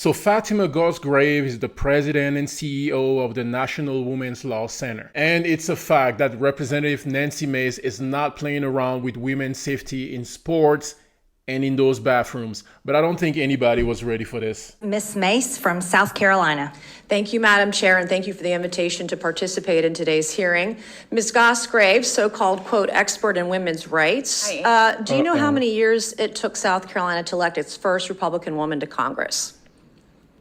So Fatima Gosgrave is the president and CEO of the National Women's Law Center. And it's a fact that Representative Nancy Mace is not playing around with women's safety in sports and in those bathrooms. But I don't think anybody was ready for this. Ms. Mace from South Carolina. Thank you, Madam Chair, and thank you for the invitation to participate in today's hearing. Ms. Gosgrave, so-called, quote, expert in women's rights. Do you know how many years it took South Carolina to elect its first Republican woman to Congress?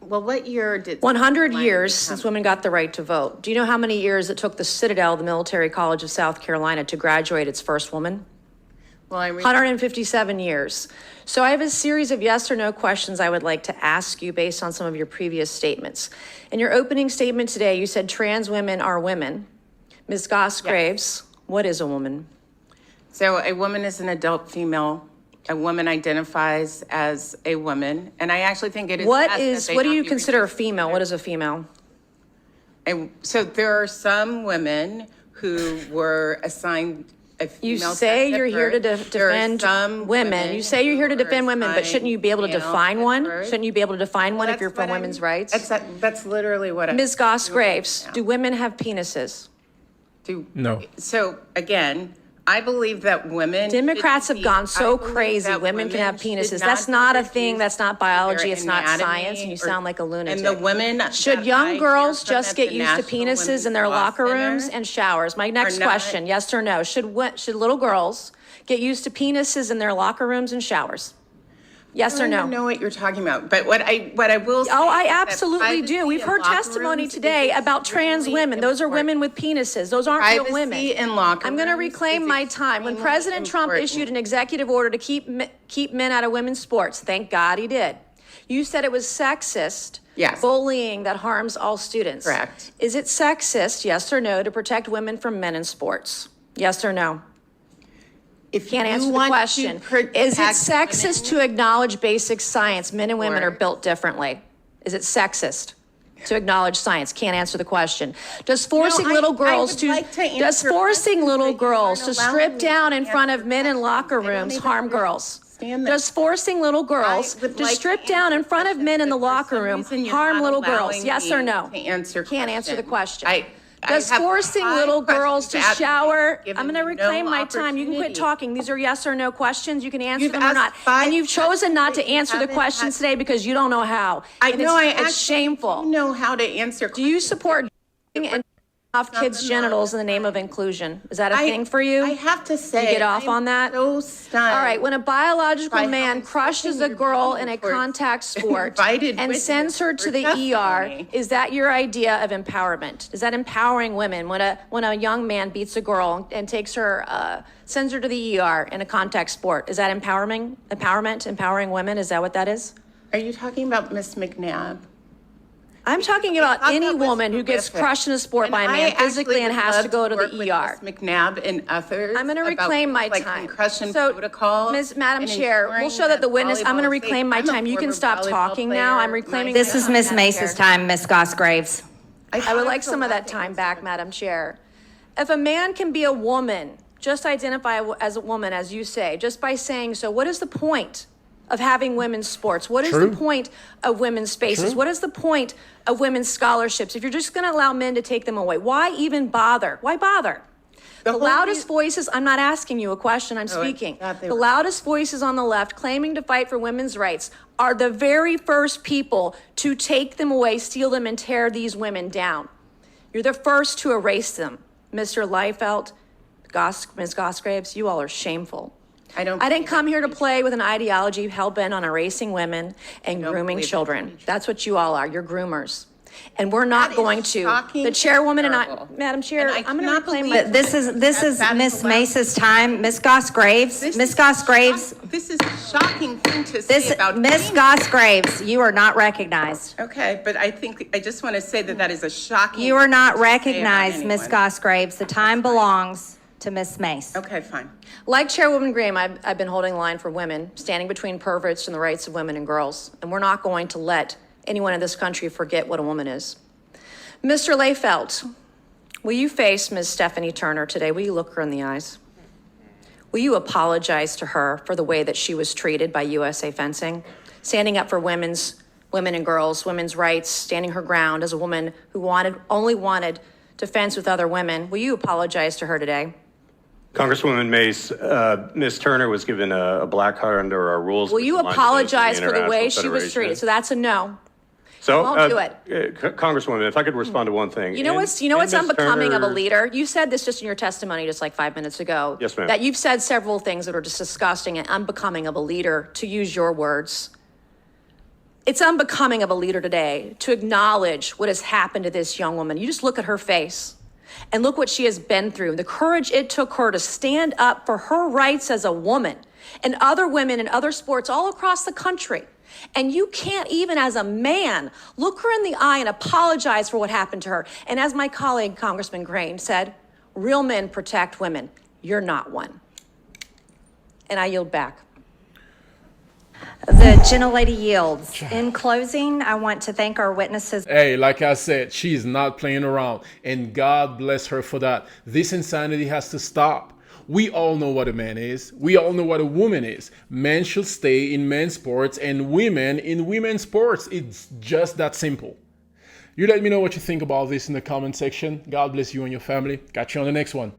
Well, what year did... 100 years since women got the right to vote. Do you know how many years it took the Citadel, the Military College of South Carolina, to graduate its first woman? Well, 157 years. So I have a series of yes or no questions I would like to ask you based on some of your previous statements. In your opening statement today, you said trans women are women. Ms. Gosgraves, what is a woman? So a woman is an adult female. A woman identifies as a woman, and I actually think it is. What do you consider a female? What is a female? So there are some women who were assigned a female. You say you're here to defend women. You say you're here to defend women, but shouldn't you be able to define one? Shouldn't you be able to define one if you're for women's rights? That's literally what I... Ms. Gosgraves, do women have penises? No. So again, I believe that women... Democrats have gone so crazy. Women can have penises. That's not a thing. That's not biology. It's not science. And you sound like a lunatic. And the women... Should young girls just get used to penises in their locker rooms and showers? My next question, yes or no. Should little girls get used to penises in their locker rooms and showers? Yes or no? I don't know what you're talking about, but what I will say... Oh, I absolutely do. We've heard testimony today about trans women. Those are women with penises. Those aren't real women. Privacy in locker rooms. I'm going to reclaim my time. When President Trump issued an executive order to keep men out of women's sports, thank God he did. You said it was sexist. Yes. Bullying that harms all students. Correct. Is it sexist, yes or no, to protect women from men in sports? Yes or no? If Can't you answer the want question. to Is it protect sexist to acknowledge basic science? Men and women are built differently. Is it sexist to acknowledge science? Can't answer the question. Does forcing little girls to strip down in front of men in locker rooms harm girls? Does forcing little girls to strip down in front of men in the locker room harm little girls? Yes or no? Can't answer the question. Does forcing little girls to shower, I'm going to reclaim my time. You can quit talking. These are yes or no questions. You can answer them or not. And you've chosen not to answer the questions today because you don't know how. It's shameful. You know how to answer. Do you support and off kids' genitals in the name of inclusion? Is that a thing for you? I have to say, you get off on that? So stunned. All right, when a biological man crushes a girl in a contact sport and sends her to the ER, is that your idea of empowerment? Is that empowering women when a young man beats a girl and takes her, sends her to the ER in a contact sport? Is that empowering women? Is that what that is? Are you talking about Miss McNabb? I'm talking about any woman who gets crushed in a sport by a man physically and has to go to the ER. Miss McNabb and others. I'm going to reclaim my time. Concussion protocol. Madam Chair, we'll show that the witness. I'm going to reclaim my time. You can stop talking now. I'm reclaiming. This is Ms. Mace's time, Ms. Gosgraves. I would like some of that time back, Madam Chair. If a man can be a woman, just identify as a woman, as you say, just by saying so, what is the point of having women's sports? What is the point of women's spaces? What is the point of women's scholarships if you're just going to allow men to take them away? Why even bother? Why bother? The loudest voices, I'm not asking you a question, I'm speaking. The loudest voices on the left claiming to fight for women's rights are the very first people to take them away, steal them, and tear these women down. You're the first to erase them. Mr. Leifelt, Ms. Gosgraves, you all are shameful. I didn't come here to play with an ideology hell-bent on erasing women and grooming children. That's what you all are. You're groomers. And we're not going to. The chairwoman and I, Madam Chair, I'm going to reclaim my... This is Ms. Mace's time. Ms. Gosgraves, Ms. Gosgraves. This is a shocking thing to say about Ms. Gosgraves, you are not recognized. Okay, but I just want to say that is a shocking... You are not recognized, Ms. Gosgraves. The time belongs to Ms. Mace. Okay, fine. Like Chairwoman Graham, I've been holding the line for women, standing between perverts and the rights of women and girls. And we're not going to let anyone in this country forget what a woman is. Mr. Leifelt, will you face Ms. Stephanie Turner today? Will you look her in the eyes? Will you apologize to her for the way that she was treated by USA Fencing, standing up for women's women and girls, women's rights, standing her ground as a woman who only wanted defense with other women. Will you apologize to her today? Congresswoman Mace, Ms. Turner was given a black card under our rules. Will you apologize for the way she was treated? So that's a no. So, won't do it. Congresswoman, if I could respond to one thing. You know what's unbecoming of a leader? You said this just in your testimony just like 5 minutes ago. Yes, ma'am. That you've said several things that are just disgusting and unbecoming of a leader, to use your words. It's unbecoming of a leader today to acknowledge what has happened to this young woman. You just look at her face and look what she has been through. The courage it took her to stand up for her rights as a woman and other women in other sports all across the country. And you can't even as a man look her in the eye and apologize for what happened to her. And as my colleague, Congressman Crane, said, real men protect women. You're not one. And I yield back. The gentlelady yields. In closing, I want to thank our witnesses. Hey, like I said, she's not playing around, and God bless her for that. This insanity has to stop. We all know what a man is. We all know what a woman is. Men should stay in men's sports and women in women's sports. It's just that simple. You let me know what you think about this in the comment section. God bless you and your family. Catch you on the next one.